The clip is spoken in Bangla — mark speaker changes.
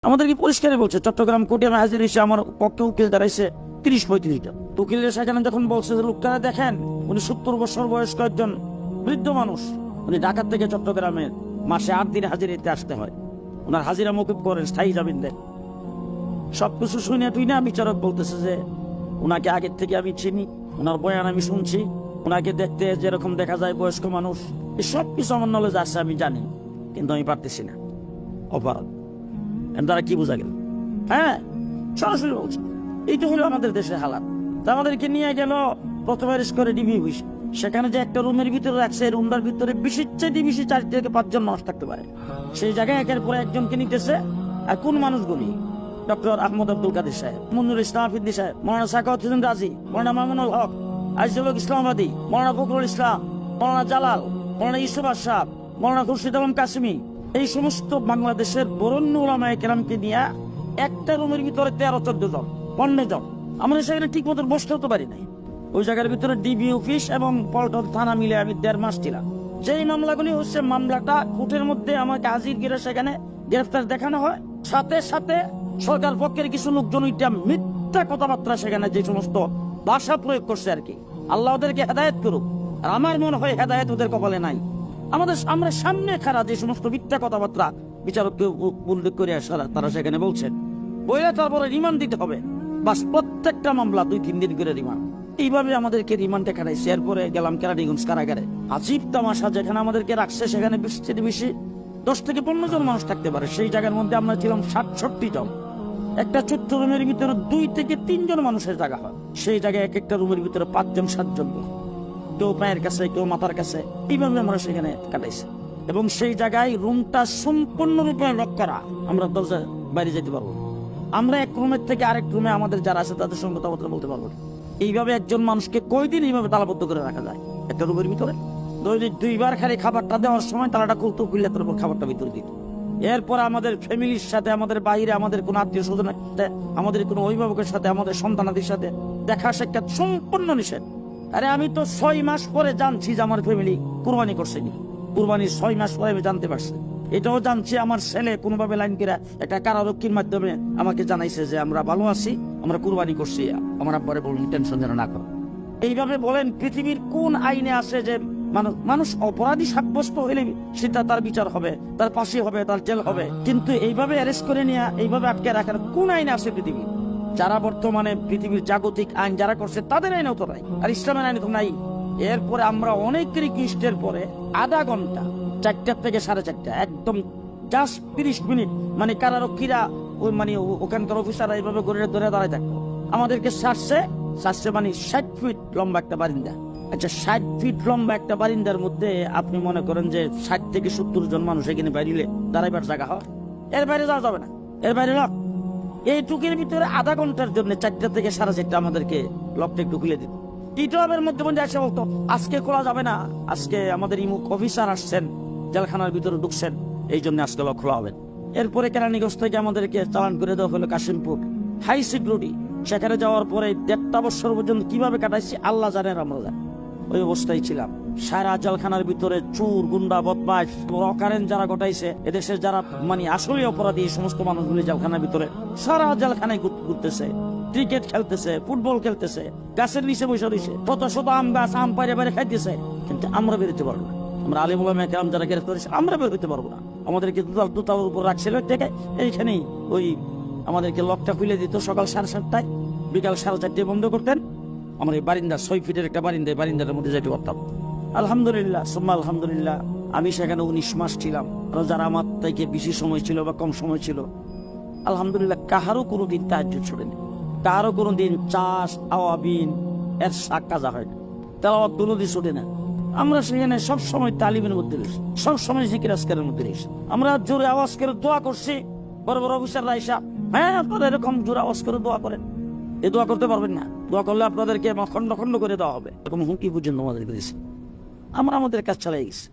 Speaker 1: আমাদেরকে পরিষ্কারই বলছে, চট্টগ্রাম কোর্টে আমি হাজির এসে আমার পক্ষে উকিল দাঁড়াইছে 30-35টা। উকিলের সেখানে যখন বলছে যে লোকটা দেখেন উনি 70 বছর বয়স্ক একজন বৃদ্ধ মানুষ, উনি ঢাকা থেকে চট্টগ্রামে মাসে 8 দিন হাজিরাতে আসতে হয়, ওনার হাজিরা মকুব করেন, স্থায়ী জামিন দেন। সবকিছু শুনে তুই না বিচারক বলতেছে যে ওনাকে আগের থেকে আমি চিনি, ওনার বয়ান আমি শুনছি, ওনাকে দেখতে যেরকম দেখা যায় বয়স্ক মানুষ, এই সব কিছু আমার নলেজ আছে, আমি জানি, কিন্তু আমি পারতেছি না। অপরাধ তারা কি বোঝা গেল? হ্যাঁ, সরাসরি বলছে। এইটা হলো আমাদের দেশের হালাত। আমাদেরকে নিয়ে গেল প্রথমে অ্যারেস্ট করে ডিবি অফিস। সেখানে যে একটা রুমের ভিতরে রাখছে, রুমটার ভিতরে বেশি 4 থেকে 5 জন মানুষ থাকতে পারে। সেই জায়গায় একের পর একজনকে নিতেছে। আর কোন মানুষগুলি? ডক্টর আহমদ আব্দুল কাদের সাহেব, মনিরুল ইসলাম আফিদ্দি সাহেব, মৌলানা সাখাওয়াত হোসেন রাজি, মৌলানা মামুনুল হক, আজিজুল হক ইসলামাবাদী, মৌলানা ফখরুল ইসলাম, মৌলানা জালাল, মৌলানা ইউসুফ আশরাফ, মৌলানা খুরশিদ আলম কাসেমি, এই সমস্ত বাংলাদেশের বরেণ্য উলামায়ে কেরামকে নিয়ে একটা রুমের ভিতরে 13-14 জন, 15 জন। আমরা সেখানে ঠিক মতো বসতে হতে পারি নাই। ওই জায়গার ভিতরে ডিবি অফিস এবং পল্টন থানা মিলে আমি 1.5 মাস ছিলাম। যেই মামলাগুলি হচ্ছে, মামলাটা কোর্টের মধ্যে আমাকে হাজির করে সেখানে গ্রেফতার দেখানো হয়, সাথে সাথে সরকার পক্ষের কিছু লোকজন ওইটা মিথ্যা কথাবার্তা সেখানে যে সমস্ত ভাষা প্রয়োগ করছে আর কি, আল্লাহ ওদেরকে হেদায়েত করুক। আর আমার মনে হয় হেদায়েত ওদের কপালে নাই। আমরা সামনে খারা যে সমস্ত মিথ্যা কথাবার্তা বিচারককে উল্লেখ করে তারা সেখানে বলছেন, বইলে তারপরে রিমান্ড দিতে হবে। বাস, প্রত্যেকটা মামলা 2-3 দিন করে রিমান্ড। এইভাবে আমাদেরকে রিমান্ডে খাটাইছে। এরপরে গেলাম কেরানীগঞ্জ কারাগারে। আজীব তামাশা, যেখানে আমাদেরকে রাখছে সেখানে 20 থেকে বেশি 10 থেকে 15 জন মানুষ থাকতে পারে। সেই জায়গার মধ্যে আমরা ছিলাম 60-70 জন। একটা ছোট্ট রুমের ভিতরে 2 থেকে 3 জন মানুষের জায়গা হয়। সেই জায়গায় এক একটা রুমের ভিতরে 5 জন 7 জন, কেউ পায়ের কাছে, কেউ মাথার কাছে, এইভাবে আমরা সেখানে কাটাইছি। এবং সেই জায়গায় রুমটা সম্পূর্ণরূপে লক করা, আমরা দরজা বাইরে যেতে পারবো। আমরা এক রুমের থেকে আরেক রুমে আমাদের যারা আছে তাদের সঙ্গে কথাবার্তা বলতে পারবো। এইভাবে একজন মানুষকে কয়দিন এইভাবে তালাবদ্ধ করে রাখা যায় একটা রুমের ভিতরে? দৈনিক 2 বার খালি খাবারটা দেওয়ার সময় তালাটা খুলতো, খুললে তার উপর খাবারটা ভিতরে দিত। এরপর আমাদের ফ্যামিলির সাথে, আমাদের বাইরে, আমাদের কোনো আত্মীয় স্বজনের সাথে, আমাদের কোনো অভিভাবকের সাথে, আমাদের সন্তানাদের সাথে দেখা সাক্ষাৎ সম্পূর্ণ নিষেধ। আরে আমি তো 6 মাস পরে জানছি যে আমার ফ্যামিলি কুরবানি করছেনি। কুরবানির 6 মাস পরে আমি জানতে পারছি। এটাও জানছি আমার ছেলে কোনোভাবে লাইন করে একটা কারারক্ষীর মাধ্যমে আমাকে জানাইছে যে আমরা ভালো আছি, আমরা কুরবানি করছি। আমার আব্বারে বলুন টেনশন যেন না করো। এইভাবে বলেন পৃথিবীর কোন আইনে আছে যে মানুষ অপরাধী সাব্যস্ত হইলে সেটা তার বিচার হবে, তার ফাঁসি হবে, তার জেল হবে? কিন্তু এইভাবে অ্যারেস্ট করে নিয়ে এইভাবে আটকে রাখার কোন আইনে আছে পৃথিবী? যারা বর্তমানে পৃথিবীর জাগতিক আইন যারা করছে তাদের আইনেও তো নাই, আর ইসলামের আইনে তো নাই। এরপরে আমরা অনেক রিকোয়েস্টের পরে আধা ঘন্টা, 4টা থেকে 4:30, একদম জাস্ট 30 মিনিট, মানে কারারক্ষীরা ওই মানে ওখানকার অফিসাররা এইভাবে ঘুরে ধরে দাঁড়ায় থাকতো। আমাদেরকে সারছে মানে 60 ফিট লম্বা একটা বারিন্দা। আচ্ছা, 60 ফিট লম্বা একটা বারিন্দার মধ্যে আপনি মনে করেন যে 60 থেকে 70 জন মানুষ এখানে বাইরে দাঁড়াইবার জায়গা হয়? এর বাইরে যাওয়া যাবে না, এর বাইরে লক। এইটুকের ভিতরে আধা ঘন্টার জন্য 4টা থেকে 4:30 আমাদেরকে লকটা একটু খুলে দিত। টিটবের মধ্যে এসে বলতো আজকে খোলা যাবে না, আজকে আমাদের ইমুক অফিসার আসছেন, জেলখানার ভিতরে ঢুকছেন, এই জন্য আজকে লক খোলা হবে। এরপরে কেরানীগঞ্জ থেকে আমাদেরকে চালান করে দেওয়া হলো কাশিমপুর হাই সিকিউরিটি। সেখানে যাওয়ার পরে 1.5 বছর পর্যন্ত কিভাবে কাটাইছি আল্লাহ জানেন, আমরা জানি। ওই অবস্থায় ছিলাম। সারা জেলখানার ভিতরে চোর, গুন্ডা, বদমাশ, অকারেন যারা ঘটাইছে, এদেশের যারা মানে আসলে অপরাধী, এই সমস্ত মানুষগুলি জেলখানার ভিতরে সারা জেলখানায় ঘুরতেছে, ক্রিকেট খেলতেছে, ফুটবল খেলতেছে, গাছের নিচে বসে রয়েছে, শত শত আম গাছ, আম পাইরে বাইরে খাইতেছে। কিন্তু আমরা বেরোতে পারবো না। আমরা আলিম ওলামায়ে কেরাম যারা গ্রেফতার করেছে, আমরা বেরোতে পারবো না। আমাদেরকে দুতালার উপর রাখছিল থেকে এইখানেই ওই আমাদেরকে লকটা খুলে দিত সকাল 7:30টায়, বিকাল 4:30টায় বন্ধ করতেন। আমার এই বারিন্দা 6 ফিটের একটা বারিন্দার মধ্যে যাইতে পারতাম। আলহামদুলিল্লাহ, সুম্মা আলহামদুলিল্লাহ, আমি সেখানে 19 মাস ছিলাম। যারা আমার থেকে বেশি সময় ছিল বা কম সময় ছিল, আলহামদুলিল্লাহ কাহারও কোনোদিন তাহাজ্জুদ ছুটেনি, কাহারও কোনোদিন চাষ, আওয়াবিন এর শাক কাজা হয় না, তেলাওয়াত কোনোদিন ছুটে না। আমরা সেখানে সবসময় তালিমের মধ্যে রয়েছি, সবসময় জিকির আজকারের মধ্যে রয়েছি। আমরা জোরে আওয়াজ করে দোয়া করছি। বড় বড় অফিসাররা এসে, হ্যাঁ আপনারা এরকম জোরে আওয়াজ করে দোয়া করেন, এ দোয়া করতে পারবেন না, দোয়া করলে আপনাদেরকে খন্ড খন্ড করে দেওয়া হবে, এরকম হুমকি পর্যন্ত আমাদের করেছে। আমরা আমাদের কাজ চালাই গেছি।